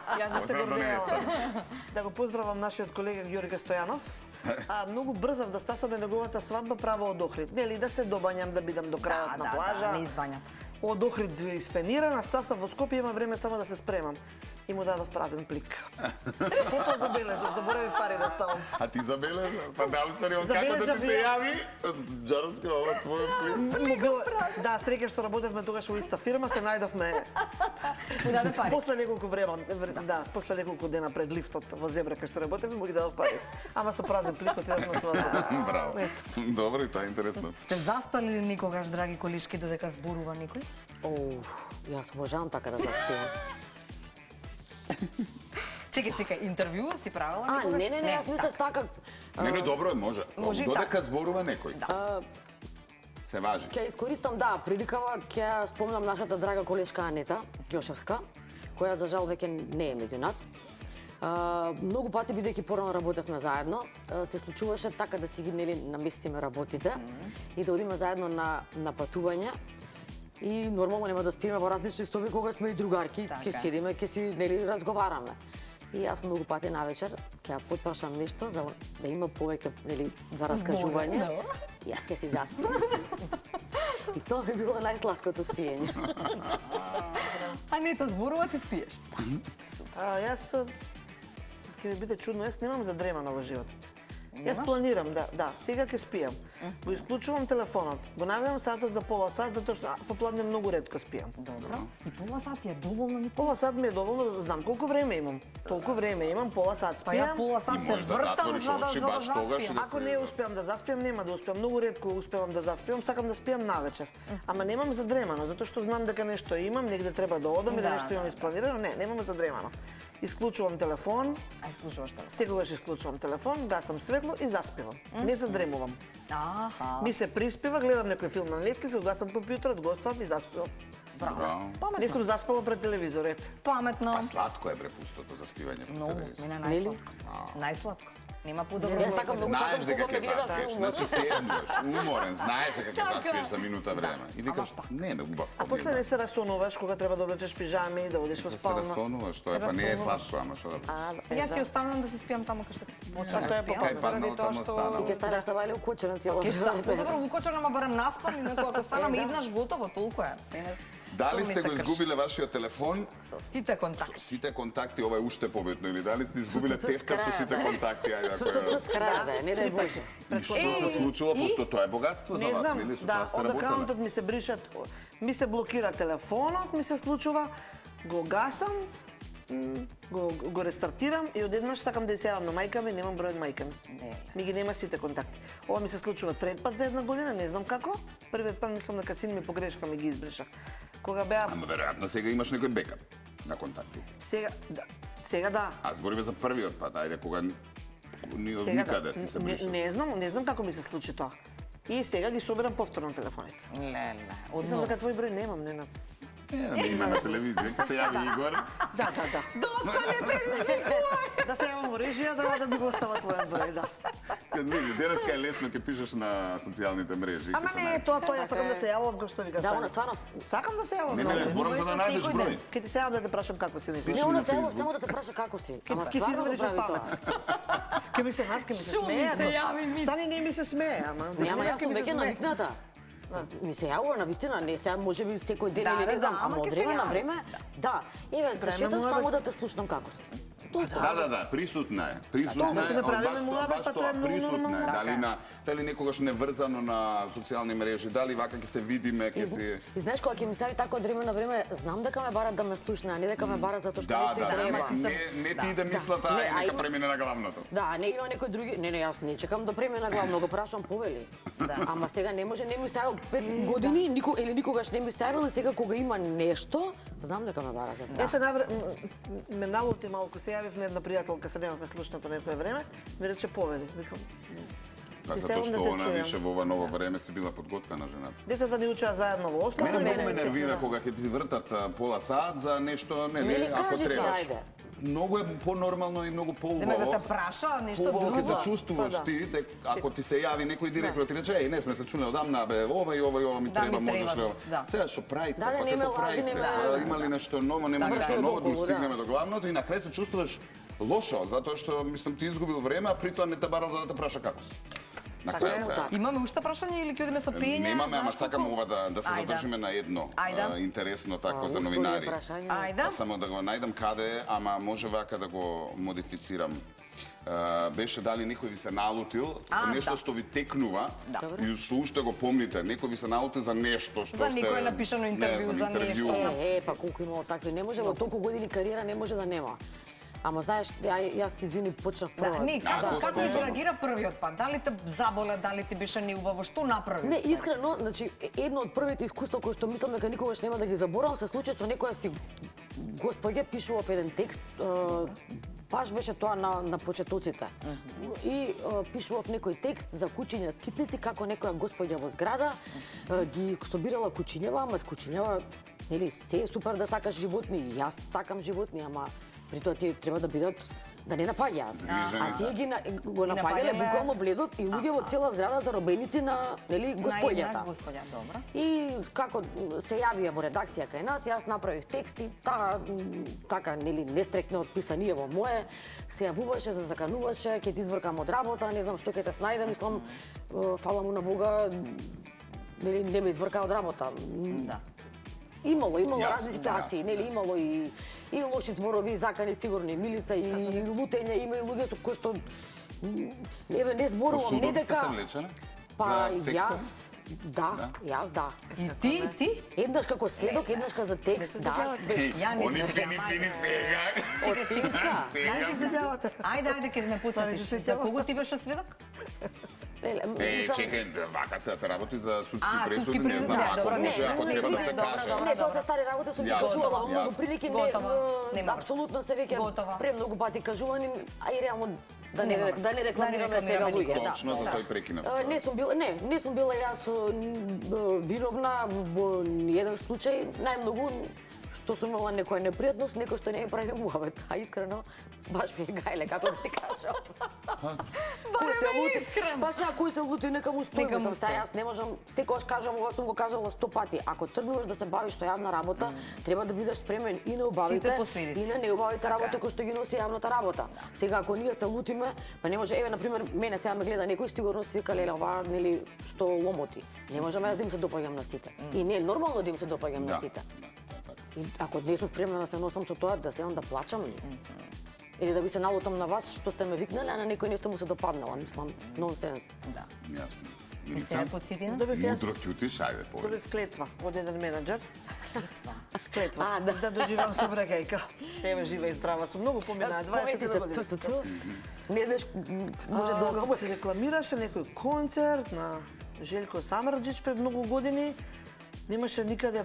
Јас би се Посебно гордеела. невеста. Да го поздравам нашиот колега Ѓорѓе Стојанов. Многу брзав да стасаме неговата свадба право од Охрид. Нели да се добањам да бидам до крајот на плажа. не избањат. Од Охрид изфенирана, стасав во Скопје, има време само да се спремам. И му дадов празен плик. Потоа забележав, заборавив пари да ставам. А ти забележа? Па да, устари, како да Забележав ти се ја. јави? Джаровска, ова твој клип. Му било, да, среќа што работевме тогаш во иста фирма, се најдовме Му даде пари. после неколку после неколку дена пред лифтот во Зебра кај што работевме, му ги дадов пари. Ама со празен плик отидов на свадба. Браво. Ето. Добро, и тоа е интересно. Сте заспали ли никогаш, драги колишки, додека зборува никој? Оу, јас обожавам така да заспевам. Чекај, интервју си правила? А, некогаш? не, јас мислев така. Не, добро е, може. Може и Додека така. зборува некој. Се важи. Ќе искористам, да, приликава, ќе спомнам нашата драга колешка Анета Ѓошевска, која за жал веќе не е меѓу нас. Многу пати, бидејќи порано работевме заедно, се случуваше така да си ги наместиме работите и да одиме заедно на патување. И нормално нема да спиеме во различни соби кога сме и другарки, ќе седиме, ќе си разговараме. И јас многу пати навечер ќе ја потпрашам нешто за да има повеќе за раскажување. И јас ќе си заспим. И тоа би било најсладкото спиење. А не, та зборува ти спиеш. Јас ќе ми биде чудно, јас немам задремано во животот. Јас планирам, да, сега ќе спијам. Го исклучувам телефонот, го навивам сатот за пола сат, затоа што попладне многу ретко спијам. Добро. И пола сат ти е доволно ми. Пола сат ми е доволно, знам колку време имам. Толку време имам, пола сат Па ја спијам. пола сат И се можеш да вртам затвориш за да очи баш тогаш и заспијам. да Ако не успеам да заспијам, нема да успеам. Многу ретко успевам да заспијам, сакам да спијам навечер. Ама немам задремано, затоа што знам дека нешто имам, негде треба да одам и да нешто имам испланирано. Не, немам задремано. Исклучувам телефон, Ај слушуваш телефон. секогаш исклучувам телефон, гасам светло и заспивам. Не задремувам. Аха. Ми се приспива, гледам некој филм на Netflix, гасам компјутерот, го оставам и заспивам. Браво. Не сум заспала пред телевизорот. Паметно. А сладко е пустото за спивање по Многу, телевизор. мене најсладко. Најсладко. Нема подобро. Јас така многу Знаеш сакам дека кога ме ќе гледа заспиеш, филм. значи седнеш, уморен, знаеш дека ќе Така. заспиеш за минута време. И викаш, не, убав. А после не се расонуваш кога треба да облечеш пижами и да одиш во Да се спална. расонуваш, тоа е, па не е сладко, ама што да... Јас си останам да се спијам таму кај што ќе почнам тоа да е спијам. покажно. заради Кај тоа паднал, што... таму И ќе станеш тавале укочена цела. Подобро вукочена, ама барем наспам и некој ако станам еднаш готово, толку е. Дали сте го изгубиле вашиот телефон? Со сите контакти. Сите контакти, ова е уште победно, или дали сте изгубиле Цуцу, тефкар со скраја, сите да. контакти? Ајде, ако Цуцу е... с краја, бе, не дај Боже. И што се случува, пошто тоа е богатство за Не вас, знам, нели? Со да, тоа сте од работеле. акаунтот ми се бришат, ми се блокира телефонот, ми се случува, го гасам, го рестартирам и одеднаш сакам да се јавам на мајка ми, немам бројот мајка ми. Ми ги нема сите контакти. Ова ми се случува трет пат за една година, не знам како. Првиот пат мислам дека син ми погрешка ми ги избриша. Кога беа Ама веројатно сега имаш некој бекап на контактите. сега да. А збориме за првиот пат, ајде, кога ни од Сега никаде ти се бриша. не знам како ми се случи тоа. И сега ги собирам повторно телефоните. Леле, Мислам одно. дека твој број немам, Ненад. Не има на телевизија, ќе се јави Игор. Да. Доста не предизвикувај! Да се јавам во режија да ми го остава твојот број, да. Кад види, денеска е лесно ќе пишеш на социјалните мрежи. Ама не, тоа јас сакам да се јавам како што вика Да, Сања. она стварно. Сакам да се јавам. Не, многу. зборам за да најдеш Секој број. ден. Ке ти се јавам да те прашам како си ми Не, пишеш. она на се Facebook. само да те праша како си. Ама Ке си стварно го извадиш од прави тоа. памет. Ке ми се Шо ми смее. се јави ми? Сани не ми се смее, ама. Нема, јас ке сум ми се веќе смее. навикната. Ми се јавува на вистина, не сега може би секој ден Да, или не да, знам, ама ама ќе од се време на јави. време, да. Еве, се Време шетам мора само да- да те слушнам како си. Да, присутна е. Присутна Да се е, направиме баш муабет, баш па тоа, тоа е многу присутна е. нормално. Дали некогаш неврзано на социјални мрежи, дали вака ќе се видиме, ќе се... И знаеш кога ќе ми стави така од време на време, знам дека ме барат да ме слушне, а не дека ме барат затоа што Да, нешто им треба. не ти да мислат, Не, а нека има- премине на главното. Да, не има некој други. Не, јас не чекам да премине на главно, го прашам повели. Ама сега не може, не ми ставил 5 години, или никогаш не ми ставил, и сега кога има нешто, знам дека ме бара за тоа. Е се ме налути малку, се јавив на една пријателка, се немавме слушна по некое време, ми рече повели. Викам, Па Ти затоа се што да те она чујам. више во ова ново време си била подготвена жената. децата ни учеа заедно во основа. Мене и многу ме мене нервира да. кога ќе ти вртат пола сат за нешто, Нели, ако кажи си, требаш. ајде. Многу е понормално и многу Деме да поубаво. те праша нешто Убаво ќе друго. се чувствуваш Па да. ти, ако ти се јави некој директор ти рече, еј, не сме се чуле одамна, бе, ова и ова ми Да, треба, ми можеш треба, ли ова? да. Сега што правите, Да, па не ме како лажи, правите? не ме- Има ли нешто ново, нема Да, нешто да. ново, да Околу, да. стигнеме до главното и на крај се чувствуваш лошо, затоа што мислам ти изгубил време, а притоа не те барал за да те праша како си. На Така крај е, крај. така. Имаме уште прашање или ќе одиме со пење? Немаме, ама Знаеш сакам колку? ова да се Ајде. задржиме на едно Ајде. интересно тако за Уште новинари. ли е прашање? Ајде. Само да го најдам каде е, ама може вака да го модифицирам. Беше дали некој ви се налутил, нешто да. што ви текнува Добре. и што уште го помните, некој ви се налутил за нешто што За сте... некое напишано интервју, не знам, за интервју. нешто. Па колку имало такви, не може во толку години кариера не може да нема. Ама знаеш, јас извини почнав Да, прва. не, како Да. изреагира првиот пат? Дали те заболе, дали ти беше неубаво, што направи? Не, искрено, значи едно од првите искуства кои што мислам дека никогаш нема да ги заборавам се случи со некоја си господја пишував еден текст, баш беше тоа на почетоците. И пишував некој текст за кучиња скитлици како некоја господја во зграда ги собирала кучињава, ама кучињава, нели, се е супер да сакаш животни, и јас сакам животни, ама при тоа тие треба да бидат да не напаѓаат. А тие го напаѓале, буквално влезов и луѓе во цела зграда заробеници на, нели, господјата. На господја, добро. И како се јавија во редакција кај нас, јас направив текст и така, нели, нестрекно отписание во мое, се јавуваше, се закануваше, ќе ти извркам од работа, не знам што ќе те снајдам, мислам, фала му на Бога, нели, не ме изврка од работа. Да. Имало Јасно, разни ситуации, нели, имало и лоши зборови, и закани сигурни, Милица, и лутење, има и луѓе со кои што не зборувам, не дека... По судот сте се влечеле? Па За текстот? јас да. И ти? Еднаш како сведок, еднаш за текст, да. Ја не Они се фини сеќавам. сега. Од Синска. Ја се сеќавате. Ајде, ќе ме пуснеш. се За кого ти беше сведок? Чекај, вака се работи за судски судски пресуди, не пресуди, знам, да, ако добро, може, не, ако не, треба да не, се добро, каже. добро. Не, тоа се стари работи, сум ги Јасно, кажувала во многу јасно. прилики, Готово, не мораш. апсолутно се веќе Готово. премногу пати кажувани, а и реално да Не не мораш. да не рекламираме сега луѓе, да. Точно за тој прекинав. Не сум била јас виновна во ниеден случај, најмногу што сум имала некоја непријатност, некој што не ми прави муавет, а искрено баш ми е гајле, како да ти кажам. Кој се лути? Па сега кој се лути, нека му стои, Нека му мислам, сега стои. јас не можам, секогаш кажам, ова сум го кажала 100 пати. Ако тргнуваш да се бавиш со јавна работа, треба да бидеш спремен и на убавите Сите последици. и на неубавите работи кои што ги носи јавната работа. Сега ако ние се лутиме, па не може, еве на пример, мене сега ме гледа некој, сигурно си вика, леле, ова нели што ломоти. Не можам јас да им се допаѓам на сите. И не е нормално да им се допаѓам на сите. И ако не сум спремна да се носам со тоа, да се да плачам ли? Или да би се налутам на вас што сте ме викнале, а на некој не сте му се допаднала, мислам, нонсенс. Да. Јасно. И Милица, се подсетина? Добив јас, мудро ќутиш, ајде, повеќе. добив клетва од еден менаџер. Клетва. А, да. Да доживам собраќајка. Еве жива и здрава сум, многу помина, 20 години. Не знаеш, може долго се рекламираше некој концерт на Желко Самарџич пред многу години. Немаше никаде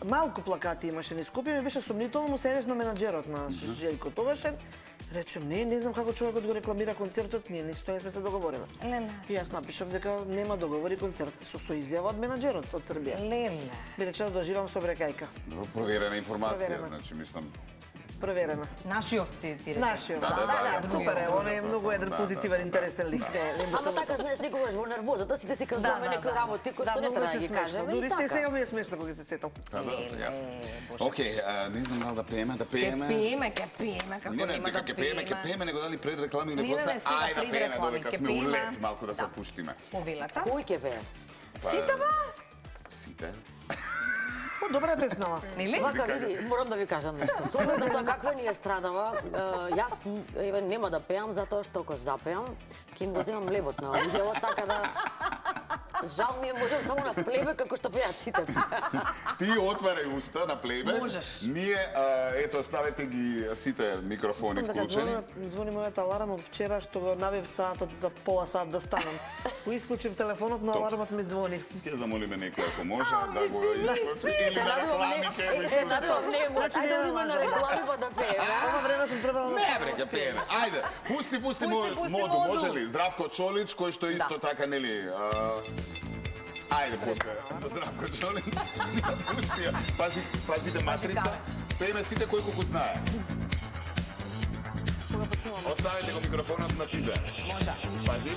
малку плакати имаше низ Скопје, ми беше сумнително, му се јавив на менаџерот на Желко тогашен. Речем, не знам како човекот го рекламира концертот, ние ништо не сме се договориле. Леле. И јас напишав дека нема договори концерт со изјава од менаџерот од Србија. Леле. Би речел да живам со брекајка. Добро, проверена информација, Проверена. значи мислам. Проверена. Нашиот ти рече. Нашиот, Да, да, да, супер е, он е многу еден Да, позитивен, да, интересен лик. Не му Ама се така, знаеш, некогаш во нервозата сите си кажуваме некои работи кои што не треба да ги кажеме. Дури И се така. сега ми е смешно кога се сетам. Да, да, јасно. Океј, не знам дали да пееме, Ќе пиеме, како Не, нема да дека ќе пееме, него дали пред реклами или Не, после, сега, ајде да пред пееме реклами, додека ќе сме у пееме. лет, малку да се пуштиме. По вилата. Кој ќе пее? Сите ба? Сите. Добра е песнава. Нели? Вака, види, морам да ви кажам нешто. Со оглед на тоа каква ни е страдава, јас еве нема да пеам затоа што ако запеам, ќе им го земам лебот на луѓето, така да жал ми е, можам само на плебе како што пеат сите. Ти отварај уста на плейбек. Можеш. Ние, ето, ставете ги сите микрофони Сум дека вклучени. звони мојот аларм од вчера што го навев саатот за пола сат да станам. Го исклучив телефонот, но алармот ми звони. Ќе замолиме некој ако може да го исклучи или Се на надувам, реклами ќе го се исклучи. надувам, не може. Значи, Ајде не одиме на лажам. реклами па да пееме. Ова време сум требала да Не станам. бре, ќе пееме. Ајде, пусти Пусти моду, моду. може ли? Здравко Чолич, кој што исто така, нели, ајде, после, за Здравко Чолич. Пусти ја. Пазите матрица. Пееме сите кој колку знае. Оставете го микрофонот на сите. Може. Пази.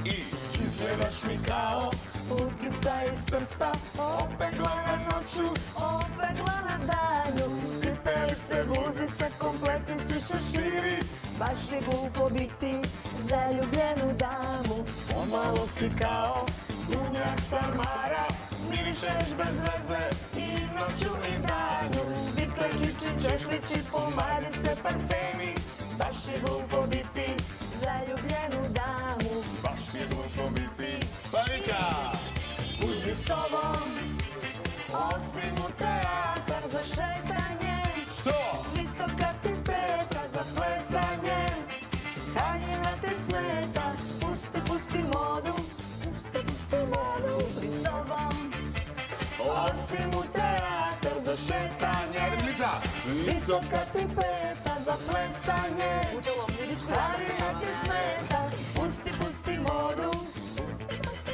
И изгледаш ми као уткица из Трста, опегла на ночу, Опегла на данју, ципелице, бузиce, комплетици, шашири, baš je glupo biti zaljubljenu damu. помало си као Dunja Samara, mirišeš bez veze i noću i danju. Vitlečići, češlići, pomadice, parfemi, baš je glupo biti, Zaljubljenu damu, baš je glupo biti. Pa vika! budi s tobom, osim u teatar za šetanje. Što? Visoka ti peta za pusti modu, pusti modu, pristovам. Osim u teatar za šetanje, Ajde, Milica! visoka ti peta za plesanje. Učelo muzičku Ali ne ti smeta, pusti modu.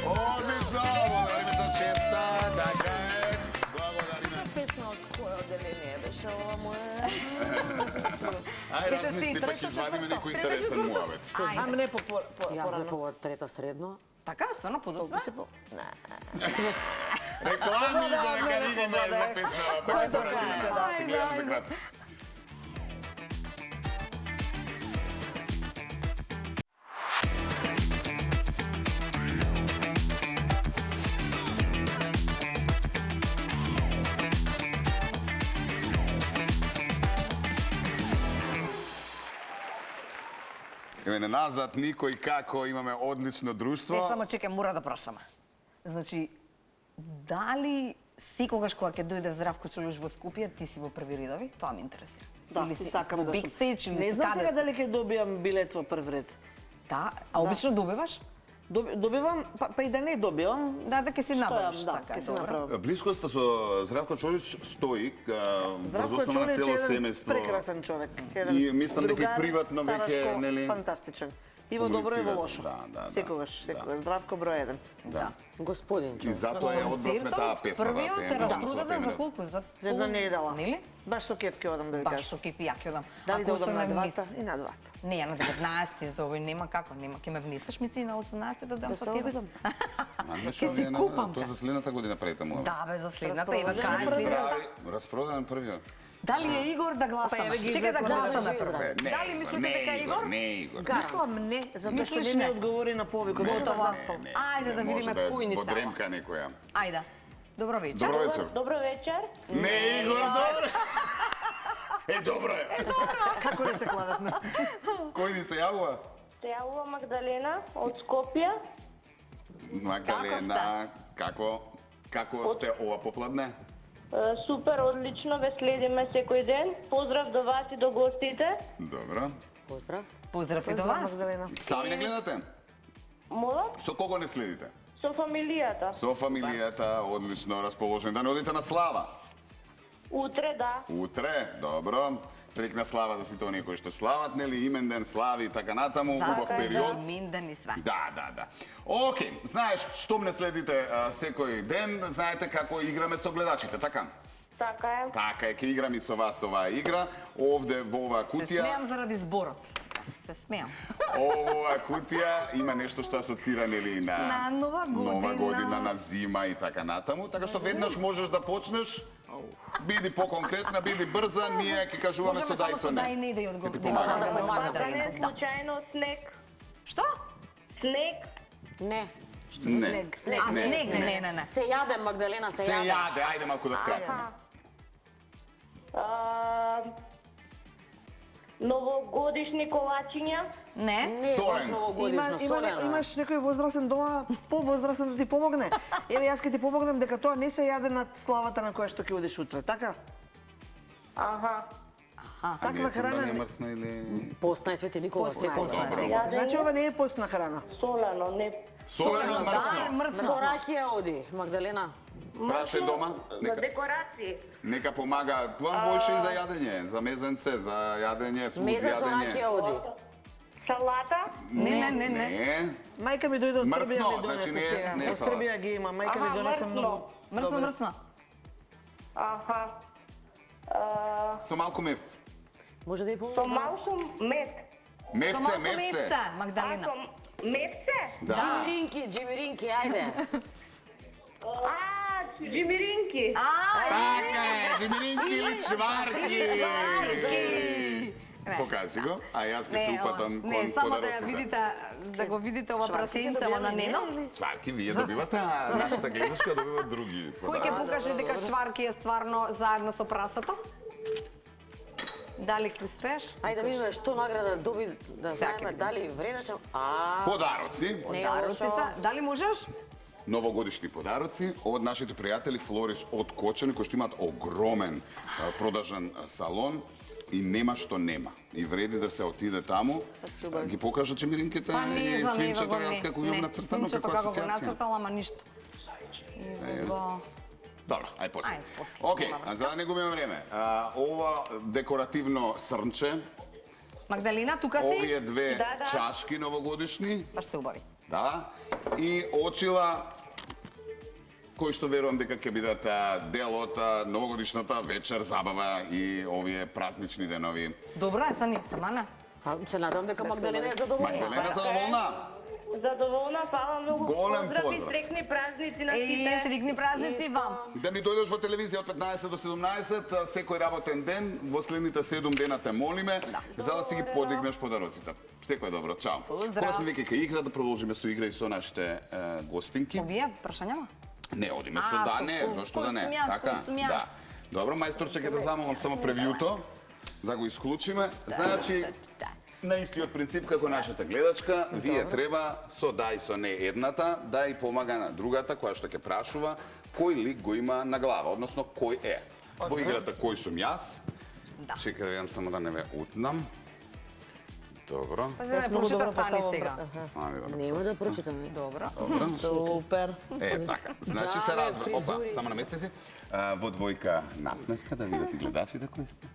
Odlično! Благодариме за честа, така е. Благодариме. Песна од која одделение беше ова моја? Ај, Пита размисли, си, па трето, ќе извадиме четврто, некој трето, интересен четврто. муавет. Ам не по Јас бев порано. ова трета средно. Така, стварно подоцна? Се по... Не. Реклами за дека видиме за песна. Кој Песна, тоа песна, е? да, се гледам за кратко. Еве назад никој како, имаме одлично друштво. Само чекай, мора да прашаме. Значи, дали секогаш кога ќе дојде Здравко Чолуш во Скопје, ти си во први редови? Тоа ме интересира. Да, Или и си сакам во да сум. бикстејдж или Не знам каде сега си? дали ќе добијам билет во прв ред. Да, а обично добиваш? Добивам, па и да не добивам, Да, да ќе си набавиш. стојам, да, така, ќе се добро. направам. Блискоста со Здравко Чолич стои врз Здравко основа на Чолич е цело еден семејство. прекрасен човек. И мислам дека и другар, приватно веќе, старашко, нели, фантастичен. И во добро и во лошо. Да. Секогаш. Здравко број 1. Да. Господин И човек. затоа ја одбравме таа песна. Првиот да, е тема, распродаден за тема. колку? За За една недела. Нели? Баш со кеф ќе одам да ви Баш кажам. со кеф и ја ќе одам. Дали да Ако одам на останем двата и на двата. Не, на 19 за овој нема како, нема. Ќе ме внесеш мици на 18 да дам Да со се тебе. обидам. Ама Ќе си вие купам. Тоа за следната година правите му. Да, бе, за следната има Распродаден кажи. првиот. Распродан првиот. Дали е Игор да гласаме? еве ги Чекај да изведувам. гласаме Да, прво. не, Дали мислите не, дека е Игор? Не, Игор. Мислам не, затоа што Мислиш не ми не? одговори на повикот. Не, Може да Готово. заспал. Ајде да видиме Може кој ни во става. дремка некоја. Ајде. Добро вечер. Добро вечер. Добро вечер. Не, Игор, добро. Добро е. Како не се кладевме? Кој ни се јавува? Се јавува Магдалена од Скопје. Магдалена, како сте ова попладне? Супер, одлично, ве следиме секој ден. Поздрав до вас и до гостите. Добро. Поздрав. Поздрав и до Поздрав, вас. Магдалена. Сами не гледате? Мола, Со кого не следите? со фамилијата. Со фамилијата, одлично расположени. Да не одите на слава? Утре, да. Утре, добро. Срекна слава за сите оние кои што слават, нели, имен ден, слави и така натаму, убав За период. минден и све. Да. Океј, знаеш, штом не следите секој ден, знаете како играме со гледачите, така? Така е. Така е, ќе играм и со вас оваа игра. Овде во оваа Се кутија, смеам заради зборот. Се смеам. оваа кутија има нешто што асоцира нели На Нова година. година, на зима и така натаму, така што веднаш можеш да почнеш. Биди поконкретна, биди брза, ние ќе кажуваме со Можеме да и само со со да и не. не да ја Ќе ти одговори. помагам. Да помага. Да не случајно снег. Што? Снег. Не. Не. Снег. А, снег, не. Се јаде, Магдалена, се Се јаде. јаде, ајде малку да скратиме. Новогодишни колачиња. Не. Не, Солен. баш новогодишно, солено. Имаш некој возрастен дома, повозрастен да ти помогне. Еве јас ќе ти помогнам дека тоа не се јаде над славата на која што ќе одиш утре, така? Аха. А Таква не знам храна дали е не- мрсна или... Постна и свети никога, Постна е. секогаш. Добро. Значи ова не е постна храна. Солено, не. Солено, Да, мрсно. мртво. Со ракија оди, Магдалена. Прашај дома. За декорации. Нека помага. Вам больше и за јадење, за мезенце, за јадење, смут Мезе со јадење. ракија оди. Салата. Не. Не. Мајка ми дојде од Мрсно, Србија ми значи донесе не е- сега. не е Од салат. Србија ги има. Мајка ми Аха, донесе мрсно. многу. Мрсно. Аха. Со малку мевце. Може да ја Со помогне? малку мед. Со Мевце, малку мевце. меца, Магдалена. Со мевце? Да. Джимиринки, ајде. Джимиринки. Така е, жимиринки или чварки. Чварки. Покажи го, а јас ќе се упатам Не, кон само да ја подароците. видите, да го видите ова Чварки прасенце, добиваме ова нено. ние, Чварки вие добивате, а нашата гледачка добива други Кој ќе подароци. покаже дека чварки е стварно заедно со прасото? Дали ќе успееш? Ајде да видиме што награда доби, да знаеме видиме. дали вредеше. Подароци, Не е Дароци лошо. са. Дали можеш? новогодишни подароци од нашите пријатели Флорис од Кочани, кои што имаат огромен продажен салон. и нема што нема. И вреди да се отиде таму. Ги покажа чемиринките Па не и знам, свинчето, јас како имам нацртано, свинчето како како го асоциација. нацртала, ама ништо. Добро, ај после. Ај, после, Океј, нема врска. за да не губиме време. Ова декоративно срнче, Магдалина, тука си? овие две Да. чашки новогодишни, Баш се убави. да, и очила кои што верувам дека ќе бидат дел од новогодишната вечер, забава и овие празнични денови. Добро е, Сани, тамана. А, се надам дека Магдалина е задоволна. Магдалена задоволна? Задоволна, фала многу. Голем Поздрав и поздрав. среќни празници на И сите. срикни празници вам. Да ни дојдеш во телевизија од 15 до 17, секој работен ден, во следните 7 дена те молиме, за да си ги подигнеш подароците. Секој е добро, чао. Поздрав. Кога сме веќе кај игра, да продолжиме со игра и со нашите гостинки. Овие прашањама? Не, одиме со А, да, со не, кој- зашто кој да не, сум јас, така? кој сум јас? Да. Добро, мајсторче, ќе да замолам само превјуто, да го исклучиме. Значи, на истиот принцип како нашата гледачка, вие треба со да и со не едната, да и помага на другата која што ќе прашува кој лик го има на глава, односно кој е. Во играта кој сум јас. Да. Чекај да видам само да не ве утнам. Добро. Па за да не многу прочита добро Сани поставам сега. Сами да Нема да прочитаме. Добро. Добро. Супер. Така. Значи се Джаве, разбра. Опа, фризури. само намести се. Во двојка насмевка да видат и гледачите кои сте.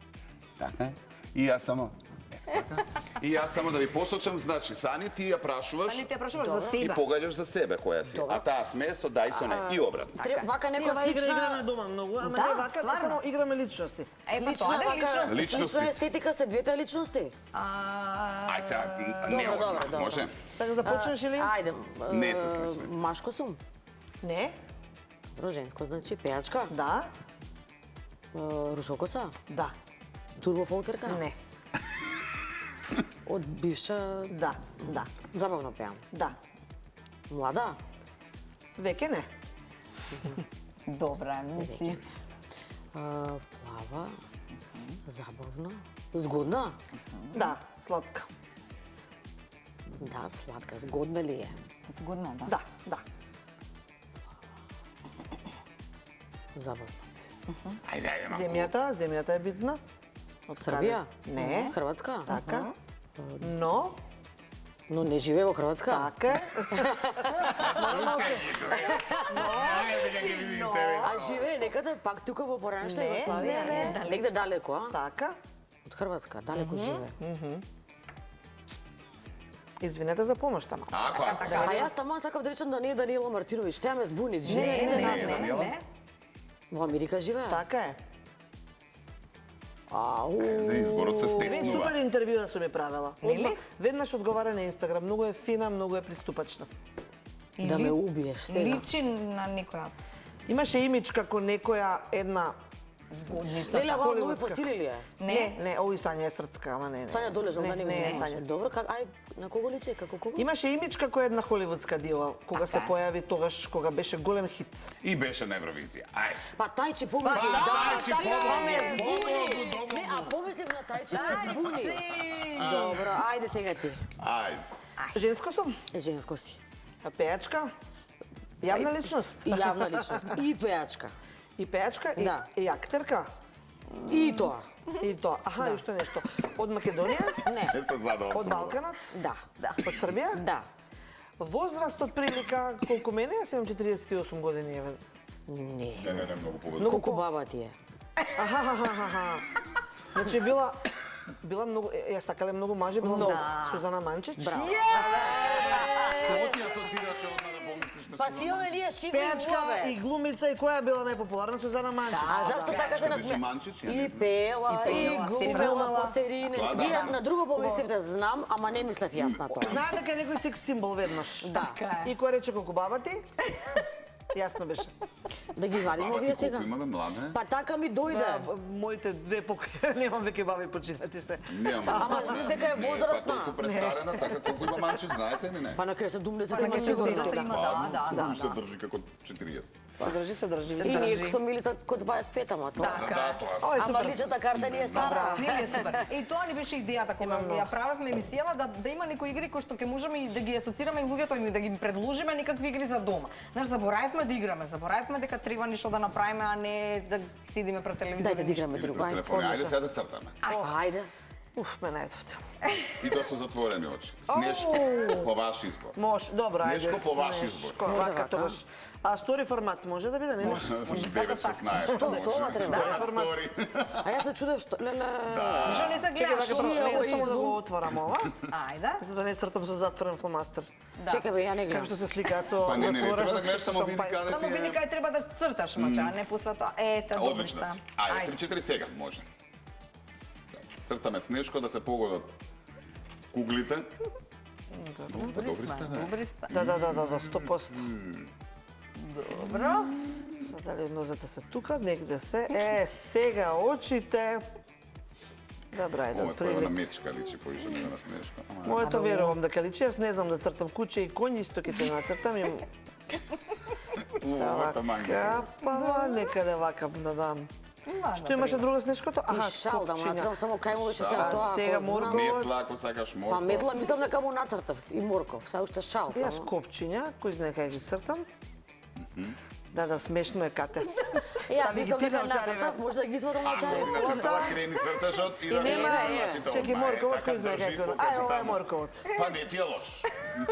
Така е. И јас само така. И јас само да ви посочам, значи Сани ти ја прашуваш Сани те прашуваш за и себе. погаѓаш за себе која си. А таа смее со да и со не и обратно. Вака Ние некоја ова игра играме слична... дома многу, ама Да, не вака, стварно. само играме личности. Е, па Слична тоа е лично. вака, Личности слична си. естетика се двете личности. Ај сега, не Добро, одмah, добро. може? Сакаш да почнеш или? Ајде. Не се слични. Машко сум. Не? Добро, женско, значи пејачка. Да? Русокоса. Да. Турбофолкерка. Не. Од бивша... Да. Да. Забавно пеам. Да. Млада. Веќе не. Добра, мисли. Плава. Забавна. Згодна. Да, сладка. Да, сладка. Згодна ли е? Годно, да. Да, да. Забавна. Ајде, ајде, малку. Земјата е битна. Од Србија? каде? Не. Хрватска? Така. Но, Но не живее во Хрватска? така е. А живее некаде пак тука во поранешна Не, Југославија? не, не. Негде далеко, а? Така. Од Хрватска, далеко живее. Извинете за помош, тама. Така, А јас таман сакав да речам да не е Даниела Мартиновиќ, таа ме збуни. Живее Не, негде не, надвор. не, не. Во Америка живее? Така е. Ау. да изборот се Две супер стеснува. интервјуа сум ја правела. Нели? Одма, веднаш одговара на Инстаграм, многу е фина, многу е приступачна. Да ме убиеш сега. Личи на некоја Имаше имидж како некоја една згодница. Леле, ова нови холивудска. фосили ли е? Не, овој Сања е срцка, ама не. Сања долежал, да не не, видиш. Сања. Добро, ај, на кого личи, како кого? Имаше имидж како една холивудска дива, кога се Така е. појави тогаш, кога беше голем хит. И беше на Евровизија. Ај. Па Тајчи помисли, Па, да, Тајчи така, помогу, ме збуни. помогу. Не, а помислив на Тајчи ме збуни. Добро, ајде сега ти. Ај. Женско сум, Женско си. пејачка, јавна личност. И јавна личност. И пејачка. И пејачка, и, Да. и актерка. И тоа. И тоа. Аха, и уште нешто. Од Македонија, Не. Не се задавам. од Балканот, Да. од Србија. Да. Возраст од прилика, колку мене, јас имам 48 години, еве. Не. Не, многу повеќе. Колку баба ти е? Аха. Значи била многу, јас сакале многу мажи, била Многу. Сузана Манчич. Браво. Што ти асоцираше одма да помислиш на Па си имаме лие шифри Пејачка и главе. глумица, и која била најпопуларна? Сузана Манчич. А зашто така се Што беше насме? Манчич? Ја не И знам. пела, и пела, глумела по серине. Да, да. Вие на друго помислите, знам, ама не мислев јас на тоа. Знае дека е некој секс символ веднаш. Да. Така е. И кој рече колку баба ти? Јасно беше. Да ги извадиме Баба ти овие колку сега. имаме млада? Па така ми дојде. Моите две покоја, немам веќе баби починати се. Немам. Ама дека е возрастна. Па толку престарена, така колку има Манчич, знаете ли не? Па на кај 70 Па има на кај сигурно. 70 има. Да. Се држи како 40. Се држи. И ние со Милица ко 25, ама тоа. Така. Да, тоа. Ова е Ама супер. личната карта ни е стара. Не е супер. И тоа ни беше идејата кога ја правевме емисијава да има некои игри кои што ќе можеме и да ги асоцираме и луѓето и да ги предложиме некакви игри за дома. Знаеш, заборавивме да играме, заборавивме дека треба нешто да направиме, а не да сидиме пред телевизор. Дајте да играме друго, ајде. Ајде сега да цртаме. Ајде. Уф, ме најдовте. И тоа со затворени очи. Снешко, по ваш избор. Може, добро, ајде. Снешко по ваш избор. Снешко, Може вака вака. тогаш. А стори формат може да биде, нели? Може 9-16. Што, ова треба? Стори. А јас се чудев што... Леле... Што не се Чекај, гледаш? вака Шија, прво, ово само да изум. го отворам ова, Ајде. за да не цртам со затворен фломастер. Чекај бе, ја не Како гледам. што се сликаат со Па не, треба да гледаш само шампајско. видикалите. Само види кај треба да црташ, мача, а не после тоа. Ете, добро Одлично ста. си. Ајде, 3-4 сега, може. Цртаме снешко да се погодат куглите. Добри сте, бе. Добри сте. Да, 100%. Добро. Са дали нозете се тука, негде се. Сега очите. Добра, ајде, Ова е тоа на прилик. мечка личи поише nego на снешко. Ама, Моето верувам дека личи, јас не знам да цртам куќе и коњи, исто ќе те нацртам. Са ова вака, па некаде вака да дам. Што имаше друго снешкото? И шал да му копчиња. нацртам, само кај му беше сега А тоа. сега ако морко- знам. Метла, ако сакаш морко. Па метла мислам дека му нацртав и морков, сега уште шал Јас само. копчиња, кој знае кај ги цртам. Да, смешно е кате. Јас Стави ги мислам ти дека на очарите. нацртав, може да ги извадам Ако си очарите. нацртала крени црташот и да Нема, нашите чеки одма, морковот, така кој знае држи, како. покажи Ај, ова е таму. морковот. Па не ти е лош.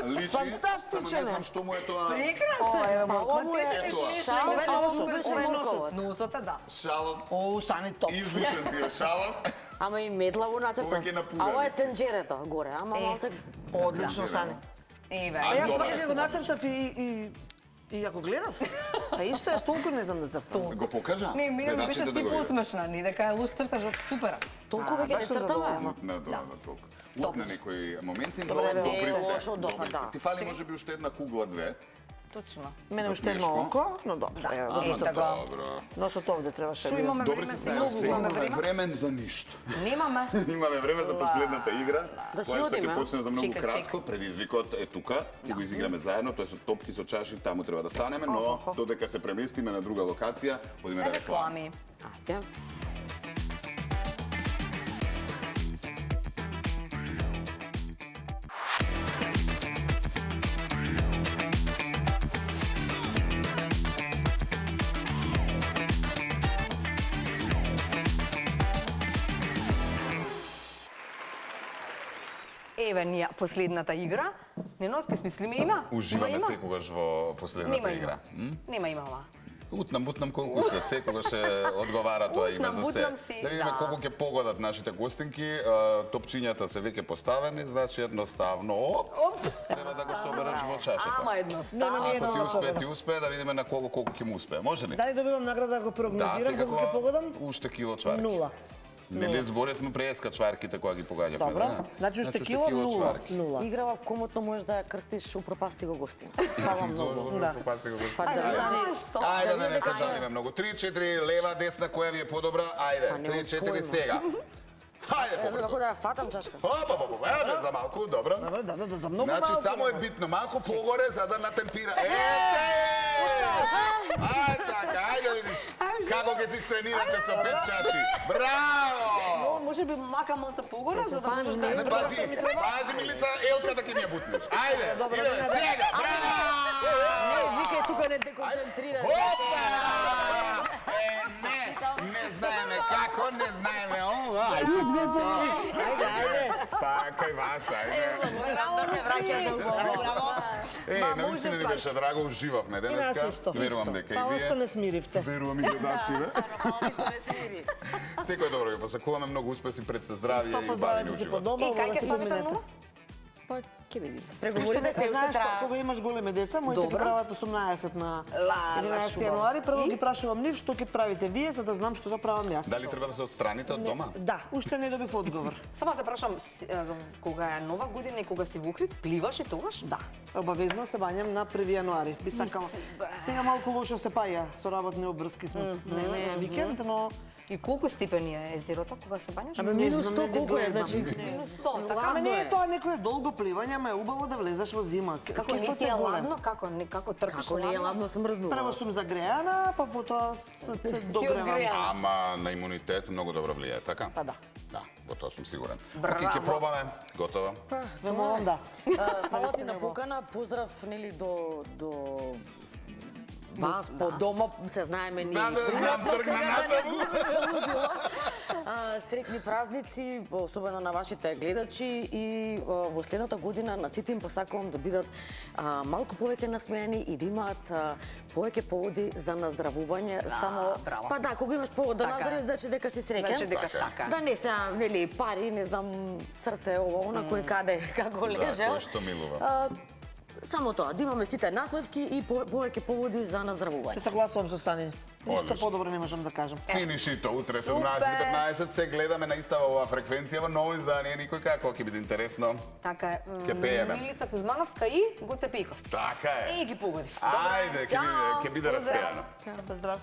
Личи, Фантастичен само не е. знам што му е тоа Ова Прекрасен. е Па ова морковот. му е Ето, шал, ова е а носот, му беше ова е морковот. Носот е да. шалот. О, сани топ. Излишен ти е шалот. Ама и медла го нацртав. Повеќе на А пугалица. ова е тенџерето горе, ама малце... Одлично, Сани. Еве. А, А јас добра. вака го нацртав и ако гледав, а исто јас толку не знам да цртам. Го покажа? Не, мене ми беше Предачите да ти го видат. посмешна, ни дека е лош црташ, супер. Толку веќе не баш сум цртаме. задоволена. На толку. Вот на некои моменти, но Добре, бе, добри е, сте. лошо, Добри да. сте. Ти фали може би уште една кугла, две. Точно. Мене За уште едно снешко. око, но добро. Ја го Ама Ето го. добро. Носот овде требаше Шо да имаме Добри време се сега? знаеш, Имаме имаме време? време за ништо. Немаме. Имаме време за последната игра, Да си која што одиме. ќе почне за многу Чека, кратко. Предизвикот е тука, ќе го изиграме заедно, тоа се топки со чаши, таму треба да станеме, но додека се преместиме на друга локација, одиме на реклама. Реклами. Ајде. Еве ние последната игра. Ненотки смислиме има? Уживаме Има? секогаш во последната Нема игра. Нема има ова. Бутнам колку се, секогаш се одговара тоа име за се. Бутнам си, Да видиме да. колку ќе погодат нашите гостинки. Топчињата се веќе поставени, значи едноставно треба да го собереш во чашата. Ама едноставно. Нема ни една Ако ова ти успее да видиме на колку ќе му успее. Може ли? Дали добивам награда да го Да, прогнозирам колку ќе погодам? уште кило чварки. 0. Нели зборевме преска чварките кога ги погаѓавме, Добро. да? Значи уште кило 0. чварки. 0. Играва комотно можеш да ја крстиш упропасти го гостин. Спава многу. Да. Па Ајде, да. Сани. Ајде да не се Ајде. забавиме многу. 3-4 лева, десна, која ви е подобра? Ајде, Па, немам 3-4 појма. сега. Ајде, Не знам како побрзо. да ја фатам чашка. Еве за малку, добро. Добро, да, за многу Значи малку. само е битно малку погоре за да натемпира. Ајде така, ајде видиш. Како ќе се тренирате со 5 чаши. Браво! Може би мака малце погора, за да можеш да... Ајде, пази Милица, елката ќе ми ја бутнеш. Ајде, иде, сега, браво! Не, викај тука не те концентрираш. Опа! Не знаеме како, не знаеме ова. Ајде. Па, кај вас, ајде. Да се враќа за угол. Наистина ни беше драго, уживавме И нас денеска. исто. Верувам дека Па и осто вие. не смиривте. Верувам и гледачите. Ништо не смири. Секој добро ви посакуваме, многу успеси пред се здравје и Стопа убавени здравјте си по живот. дома, И ова кај да ќе си станете поминете. нула? Па ќе видиме. Преговорите се уште Знаеш, траат. кога имаш големи деца, моите ги Добро. прават 18 на Ла, 11 убаво. јануари, прво ги прашувам нив што ќе правите вие, за да знам што да правам јас. Дали треба да се отстраните од дома? Да, уште не добив одговор. Само те прашам, кога е нова година и кога си во Охрид, пливаш и тогаш? Да, обавезно се бањам на 1 јануари. Би сакала. Сега малку лошо се паја, со работни обврски сме. Не е викенд, но И колку степени е езерото кога се бањаш? Ама минус знам, 100 не колку е, бројам. значи... Минус 100, така? Ама не е е. тоа некое долго пливање, ама е убаво да влезеш во зима. Како не Кефот ти е голем. ладно? Како трпиш Како не е ладно сум мрзнува. Прво сум загреана, па потоа се догревам. одгреана. Ама на имунитет многу добро влијае, така? Па да. Да, во тоа сум сигурен. Браво. Океј, ќе пробаме. Готово. Ве молам да. Фала ти на покана, поздрав нели до вас по дома се знаеме ние. Да, знам, тргна натаму. Среќни празници, особено на вашите гледачи, и во следната година на сите им посакувам да бидат малку повеќе насмејани и да имаат повеќе поводи за наздравување. Само браво. па да, кога имаш повод да Така е. наздравиш, значи дека си среќен. Значи дека така е. Да не се нели пари, не знам, срце ово, на кој каде како леже. кој што милува. Само тоа, да имаме сите насмевки и повеќе поводи за Се наздравување. согласувам со Стани. Ништо Одлично. подобро не можам да кажам. Финишито, утре Супер. 17:15 се гледаме на истава оваа фреквенција во ново издание. Никој како ќе биде интересно. Така е. Ќе пееме. Милица Кузмановска и Гоце Пейковски. Така е. И ги погодив. Ајде, ќе биде раскајано. Здрав.